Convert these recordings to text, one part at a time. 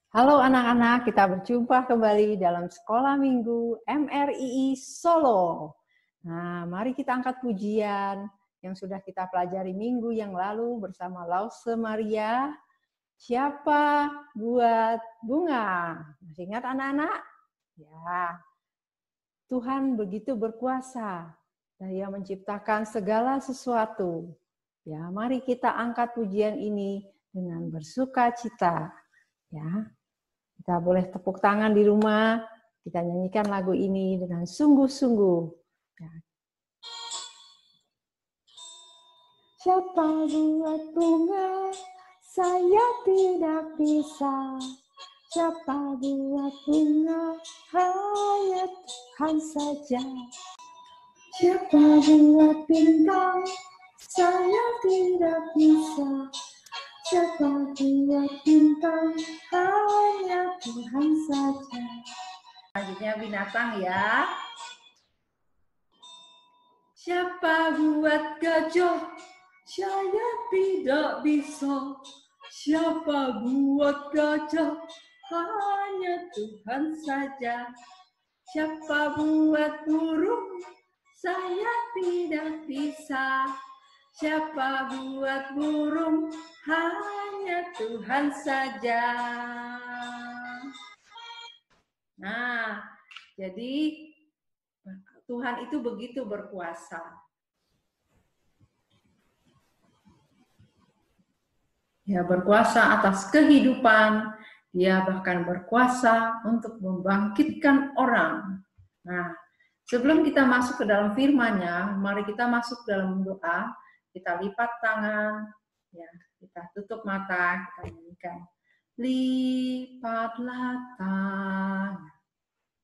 Halo anak-anak, kita berjumpa kembali dalam Sekolah Minggu MRII Solo. Nah, mari kita angkat pujian yang sudah kita pelajari minggu yang lalu bersama Lause Maria. Siapa buat bunga? Masih ingat anak-anak? Ya, Tuhan begitu berkuasa. Dia menciptakan segala sesuatu. Ya, mari kita angkat pujian ini dengan bersuka cita. Ya. Kita boleh tepuk tangan di rumah, kita nyanyikan lagu ini dengan sungguh-sungguh. Ya. Siapa buat bunga, saya tidak bisa. Siapa buat bunga, hanya Tuhan saja. Siapa buat bintang, saya tidak bisa. Siapa buat bintang, hanya Tuhan saja. Selanjutnya binatang ya. Siapa buat gajah, saya tidak bisa. Siapa buat gajah, hanya Tuhan saja. Siapa buat burung, saya tidak bisa. Siapa buat burung, hanya Tuhan saja. Nah, jadi Tuhan itu begitu berkuasa. Dia berkuasa atas kehidupan, dia bahkan berkuasa untuk membangkitkan orang. Nah, sebelum kita masuk ke dalam firman-Nya, mari kita masuk dalam doa. Kita lipat tangan, ya, kita tutup mata, kita nyanyikan. Lipatlah tangan,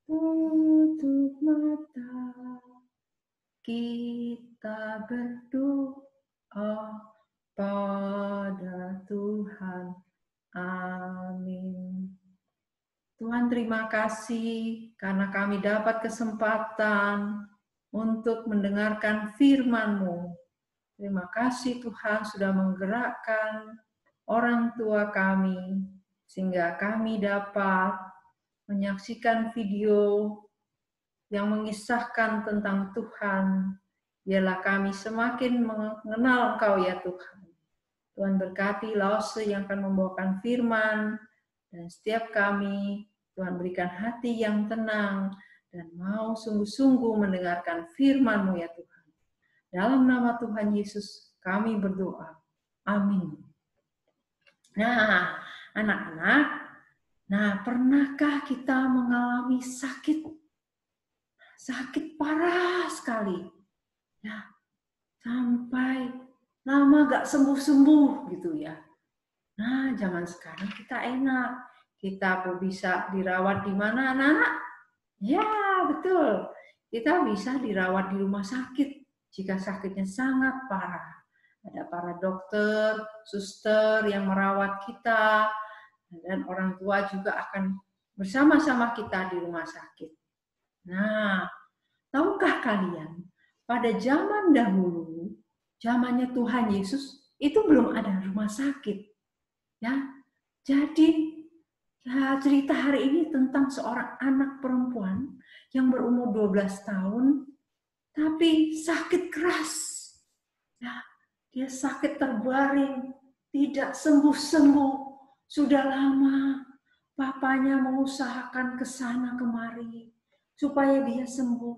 tutup mata, kita berdoa pada Tuhan. Amin. Tuhan, terima kasih karena kami dapat kesempatan untuk mendengarkan firman-Mu. Terima kasih Tuhan sudah menggerakkan orang tua kami, sehingga kami dapat menyaksikan video yang mengisahkan tentang Tuhan. Biarlah kami semakin mengenal Engkau ya Tuhan. Tuhan berkati Lause yang akan membawakan firman, dan setiap kami, Tuhan berikan hati yang tenang, dan mau sungguh-sungguh mendengarkan firman-Mu ya Tuhan. Dalam nama Tuhan Yesus kami berdoa. Amin. Nah, anak-anak, pernahkah kita mengalami sakit? Sakit parah sekali. Ya, sampai lama gak sembuh-sembuh gitu ya. Nah, zaman sekarang kita enak. Kita bisa dirawat di mana, anak-anak? Ya, betul. Kita bisa dirawat di rumah sakit jika sakitnya sangat parah. Ada para dokter, suster yang merawat kita, dan orang tua juga akan bersama-sama kita di rumah sakit. Nah, tahukah kalian, pada zaman dahulu, zamannya Tuhan Yesus, itu belum ada rumah sakit. Ya, jadi cerita hari ini tentang seorang anak perempuan yang berumur 12 tahun, tapi sakit keras. Ya, dia sakit terbaring, tidak sembuh-sembuh. Sudah lama papanya mengusahakan ke sana kemari supaya dia sembuh,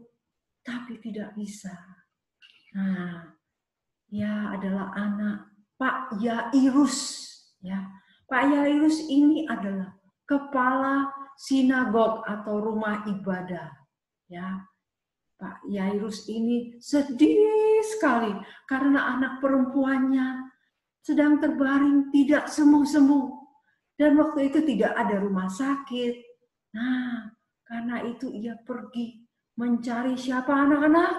tapi tidak bisa. Nah, dia adalah anak Pak Yairus. Ya, Pak Yairus ini adalah kepala sinagog atau rumah ibadah. Ya, Pak Yairus ini sedih sekali karena anak perempuannya sedang terbaring tidak sembuh-sembuh. Dan waktu itu tidak ada rumah sakit. Nah, karena itu ia pergi mencari siapa anak-anak?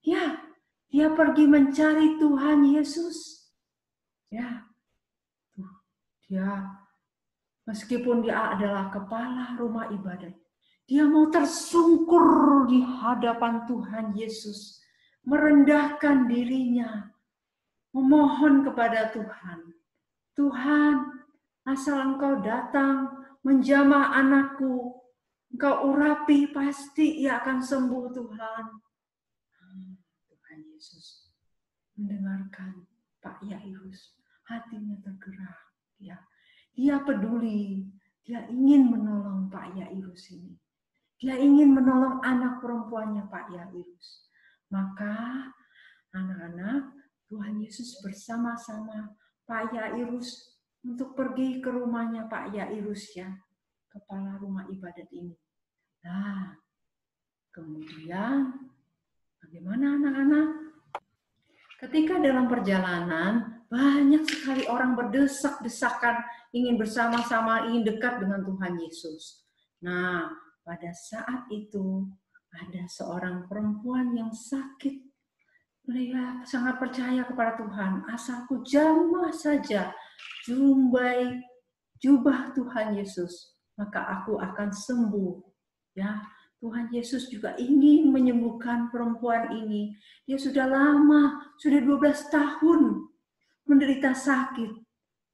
Ya, dia pergi mencari Tuhan Yesus. Ya, dia meskipun dia adalah kepala rumah ibadah, dia mau tersungkur di hadapan Tuhan Yesus, merendahkan dirinya, memohon kepada Tuhan. Tuhan, asal Engkau datang menjamah anakku. Engkau urapi, pasti ia akan sembuh Tuhan. Tuhan Yesus mendengarkan Pak Yairus. Hatinya tergerak. Dia peduli. Dia ingin menolong Pak Yairus ini. Dia ingin menolong anak perempuannya Pak Yairus. Maka anak-anak, Tuhan Yesus bersama-sama Pak Yairus untuk pergi ke rumahnya Pak Yairus, ya, kepala rumah ibadat ini. Nah, kemudian bagaimana anak-anak? Ketika dalam perjalanan, banyak sekali orang berdesak-desakan ingin bersama-sama, ingin dekat dengan Tuhan Yesus. Nah, pada saat itu ada seorang perempuan yang sakit. Dia sangat percaya kepada Tuhan. Asalku jamah saja jubah Tuhan Yesus, maka aku akan sembuh. Ya, Tuhan Yesus juga ingin menyembuhkan perempuan ini. Dia sudah lama, sudah 12 tahun menderita sakit.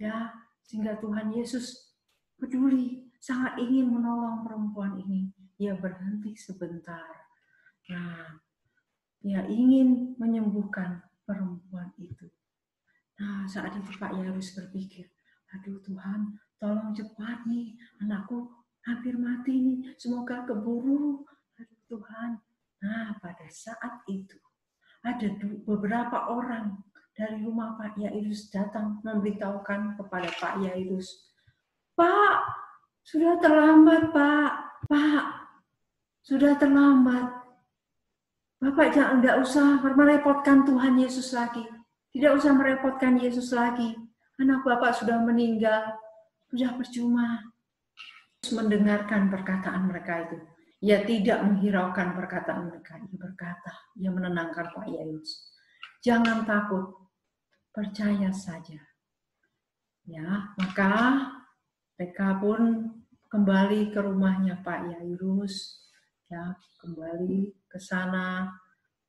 Ya, sehingga Tuhan Yesus peduli, sangat ingin menolong perempuan ini. Dia berhenti sebentar. Nah, dia ingin menyembuhkan perempuan itu. Nah, saat itu Pak Yairus berpikir, aduh Tuhan, tolong cepat nih, anakku hampir mati nih, semoga keburu. Aduh Tuhan. Nah, pada saat itu, ada beberapa orang dari rumah Pak Yairus datang memberitahukan kepada Pak Yairus, Pak, sudah terlambat Pak, sudah terlambat. Bapak jangan, enggak usah merepotkan Tuhan Yesus lagi. Tidak usah merepotkan Yesus lagi. Anak Bapak sudah meninggal. Sudah percuma. Mendengarkan perkataan mereka itu. Ia tidak menghiraukan perkataan mereka. Ia berkata, ia menenangkan Pak Yairus. Jangan takut. Percaya saja. Ya, maka mereka pun kembali ke rumahnya Pak Yairus. Ya, kembali ke sana.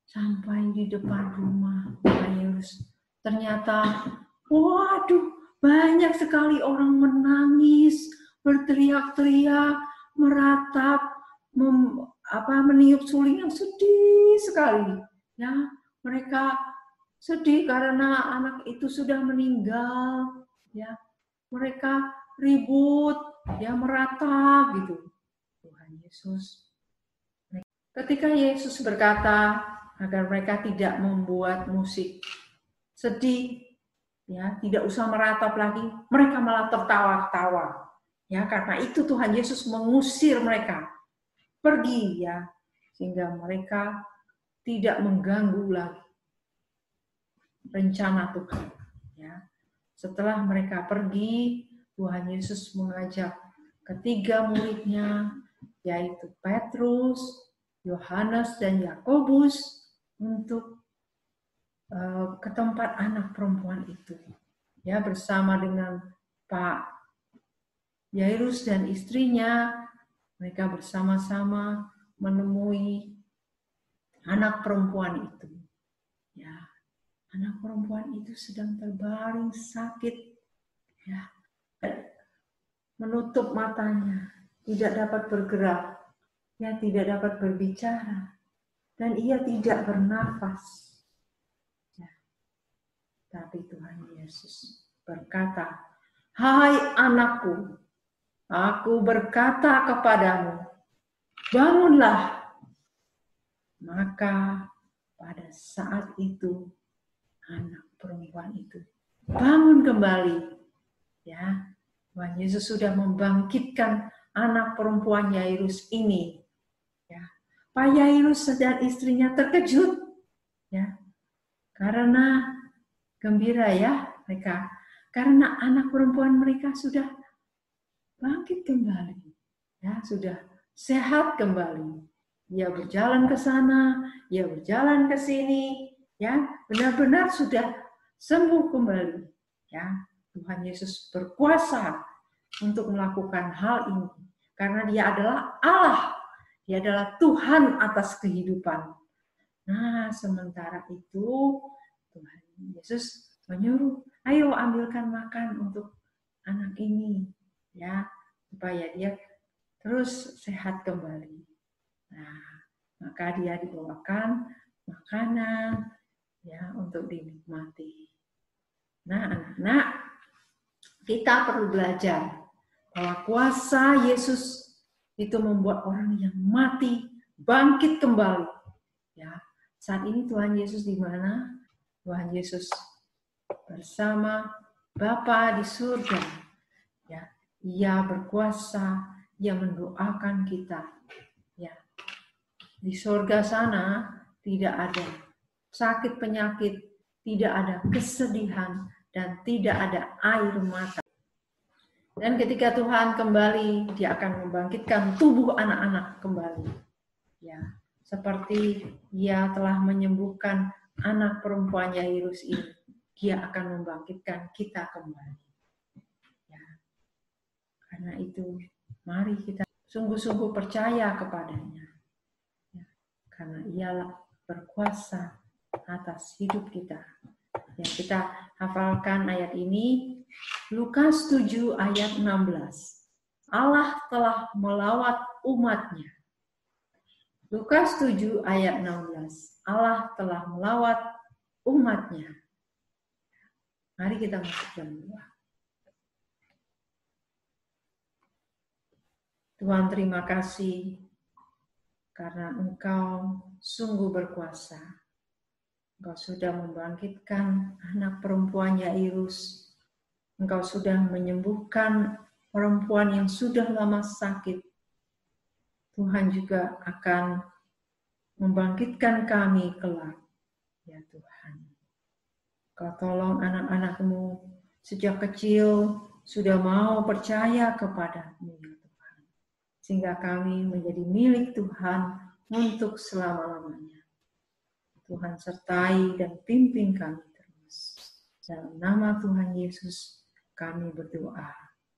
Sampai di depan rumah Pak Yairus, ternyata, waduh, banyak sekali orang menangis, berteriak-teriak, meratap, meniup suling yang sedih sekali. Ya, mereka sedih karena anak itu sudah meninggal. Ya, mereka ribut, ya, meratap gitu. Tuhan Yesus. Ketika Yesus berkata agar mereka tidak membuat musik sedih, ya, tidak usah meratap lagi, mereka malah tertawa-tawa. Ya, karena itu Tuhan Yesus mengusir mereka pergi, ya, sehingga mereka tidak mengganggu lagi rencana Tuhan. Ya. Setelah mereka pergi, Tuhan Yesus mengajak ketiga muridnya, yaitu Petrus, Yohanes, dan Yakobus, untuk ke tempat anak perempuan itu, ya, bersama dengan Pak Yairus dan istrinya. Mereka bersama-sama menemui anak perempuan itu. Ya, anak perempuan itu sedang terbaring sakit, ya, menutup matanya, tidak dapat bergerak, ya, tidak dapat berbicara, dan ia tidak bernafas. Tapi Tuhan Yesus berkata, hai anakku, aku berkata kepadamu, bangunlah. Maka pada saat itu, anak perempuan itu bangun kembali. Ya, Tuhan Yesus sudah membangkitkan anak perempuan Yairus ini. Ya, Pak Yairus dan istrinya terkejut. Ya, karena gembira, ya, mereka, karena anak perempuan mereka sudah bangkit kembali, ya, sudah sehat kembali. Ia berjalan ke sana, ia berjalan ke sini, ya, benar-benar sudah sembuh kembali. Ya, Tuhan Yesus berkuasa untuk melakukan hal ini karena Dia adalah Allah, Dia adalah Tuhan atas kehidupan. Nah, sementara itu Tuhan Yesus menyuruh, ayo ambilkan makan untuk anak ini, ya. supaya dia terus sehat kembali. Nah, maka dia dibawakan makanan ya untuk dinikmati. Nah, anak-anak, kita perlu belajar bahwa kuasa Yesus itu membuat orang yang mati bangkit kembali. Ya, saat ini Tuhan Yesus di mana? Tuhan Yesus bersama Bapa di surga. Ya, Ia berkuasa, Ia mendoakan kita. Ya, di surga sana tidak ada sakit penyakit, tidak ada kesedihan, dan tidak ada air mata. Dan ketika Tuhan kembali, Dia akan membangkitkan tubuh anak-anak kembali. Ya, seperti Ia telah menyembuhkan anak perempuan Yairus ini, Dia akan membangkitkan kita kembali. Ya. Karena itu, mari kita sungguh-sungguh percaya kepadanya. Ya. Karena Ialah berkuasa atas hidup kita. Ya, kita hafalkan ayat ini, Lukas 7 ayat 16. Allah telah melawat umatnya. Lukas 7 ayat 16. Allah telah melawat umatnya. Mari kita masuk dalam doa. Tuhan, terima kasih karena Engkau sungguh berkuasa. Engkau sudah membangkitkan anak perempuan Yairus. Engkau sudah menyembuhkan perempuan yang sudah lama sakit. Tuhan juga akan membangkitkan kami kelak. Ya Tuhan, Kau tolong anak-anak-Mu sejak kecil sudah mau percaya kepada-Mu, ya Tuhan. Sehingga kami menjadi milik Tuhan untuk selama-lamanya. Tuhan sertai dan pimpin kami terus. Dalam nama Tuhan Yesus kami berdoa.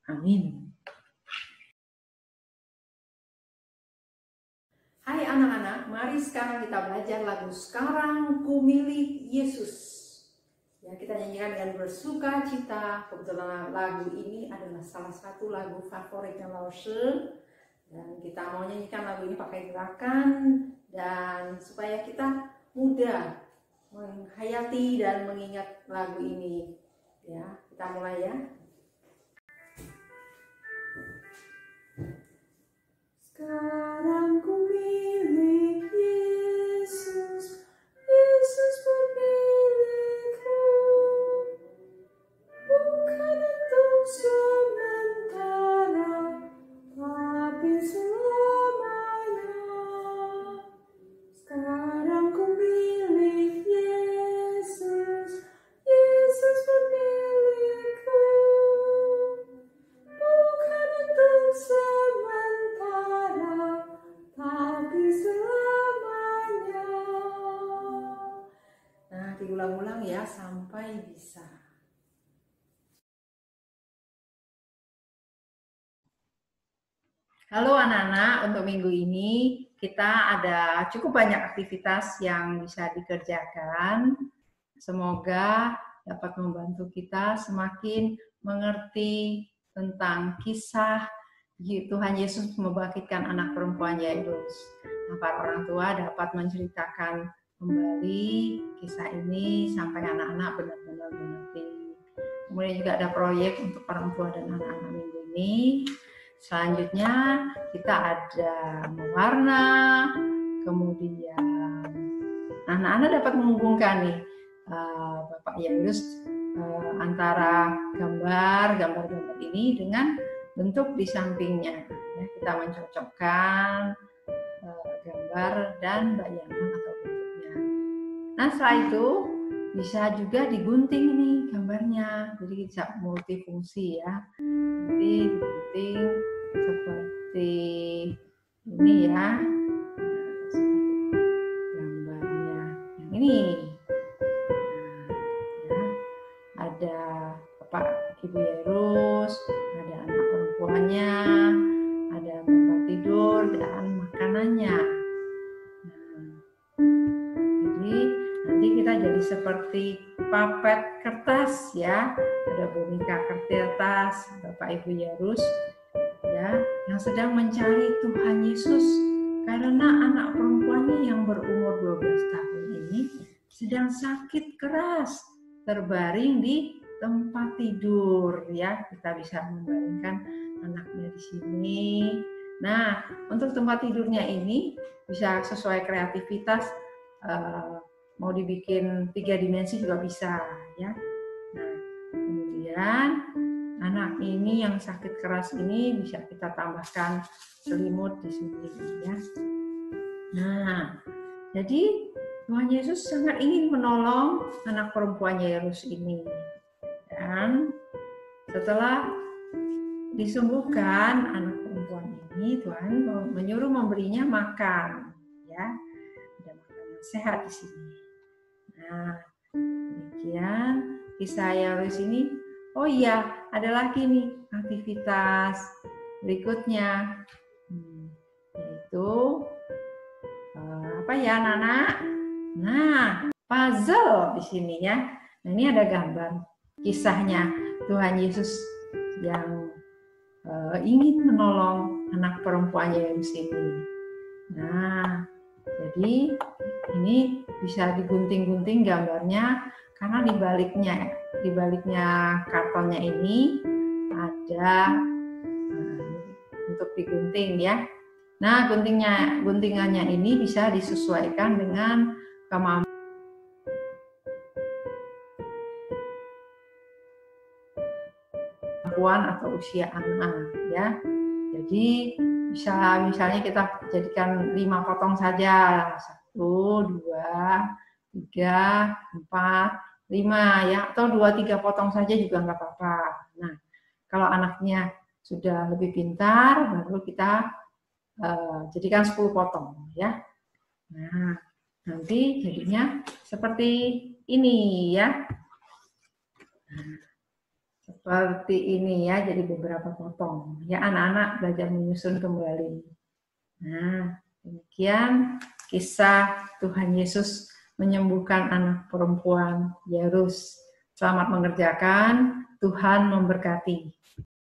Amin. Hai anak-anak, mari sekarang kita belajar lagu Sekarang Ku Milik Yesus. Ya, kita nyanyikan dengan bersuka cita. Kebetulan lagu ini adalah salah satu lagu favoritnya Lawson. Dan kita mau nyanyikan lagu ini pakai gerakan dan supaya kita mudah menghayati dan mengingat lagu ini. Ya, kita mulai ya. Sekarang ku milik Yesus, Yesus pun milikku, bukan untuk sementara, tapi selamanya. Sekarang ku milik Yesus, Yesus pun milikku, bukan untuk sementara, tapi selamanya. Nah, diulang-ulang ya sampai bisa. Halo anak-anak, untuk minggu ini kita ada cukup banyak aktivitas yang bisa dikerjakan. Semoga dapat membantu kita semakin mengerti tentang kisah Tuhan Yesus membangkitkan anak perempuan Yairus. Nah, para orang tua dapat menceritakan kembali kisah ini sampai anak-anak benar-benar mengerti. Kemudian juga ada proyek untuk orang tua dan anak-anak minggu ini. Selanjutnya kita ada mewarna, kemudian anak-anak dapat menghubungkan nih Bapak Yairus antara gambar-gambar ini dengan bentuk di sampingnya. Ya, kita mencocokkan gambar dan bayangan atau bentuknya. Nah, setelah itu bisa juga digunting nih gambarnya, jadi bisa multifungsi ya. Jadi digunting seperti ini ya, gambarnya yang ini. Nah, ya, ada Bapak Ibu Yairus, ada anak perempuannya, ada tempat tidur dan makanannya. Nanti kita jadi seperti papet kertas ya, ada boneka kertas Bapak Ibu Yairus ya, yang sedang mencari Tuhan Yesus karena anak perempuannya yang berumur 12 tahun ini sedang sakit keras, terbaring di tempat tidur, ya. Kita bisa membayangkan anaknya di sini. Nah, untuk tempat tidurnya ini bisa sesuai kreativitas, mau dibikin 3 dimensi juga bisa, ya. Nah, kemudian anak ini yang sakit keras ini bisa kita tambahkan selimut di sini, ya. Nah, jadi Tuhan Yesus sangat ingin menolong anak perempuan Yairus ini. Dan setelah disembuhkan anak perempuan ini, Tuhan menyuruh memberinya makan, ya. Ada makanan sehat di sini. Nah, demikian kisah Yairus ini. Oh iya, ada lagi nih aktivitas berikutnya, yaitu apa ya, anak-anak? Nah, puzzle di sini, ya. Nah, ini ada gambar kisahnya Tuhan Yesus yang ingin menolong anak perempuan Yairus ini. Nah, jadi ini bisa digunting-gunting gambarnya karena di baliknya kartonnya ini ada untuk digunting, ya. Nah, guntingannya ini bisa disesuaikan dengan kemampuan atau usia anak, ya. Jadi bisa misalnya kita jadikan 5 potong saja, 1, 2, 3, 4, 5, ya, atau 2-3 potong saja juga nggak apa-apa. Nah, kalau anaknya sudah lebih pintar, baru kita jadikan 10 potong, ya. Nah, nanti jadinya seperti ini, ya. Nah, seperti ini, ya, jadi beberapa potong. Ya, anak-anak belajar menyusun kembali. Nah, demikian kisah Tuhan Yesus menyembuhkan anak perempuan Yairus. Selamat mengerjakan, Tuhan memberkati.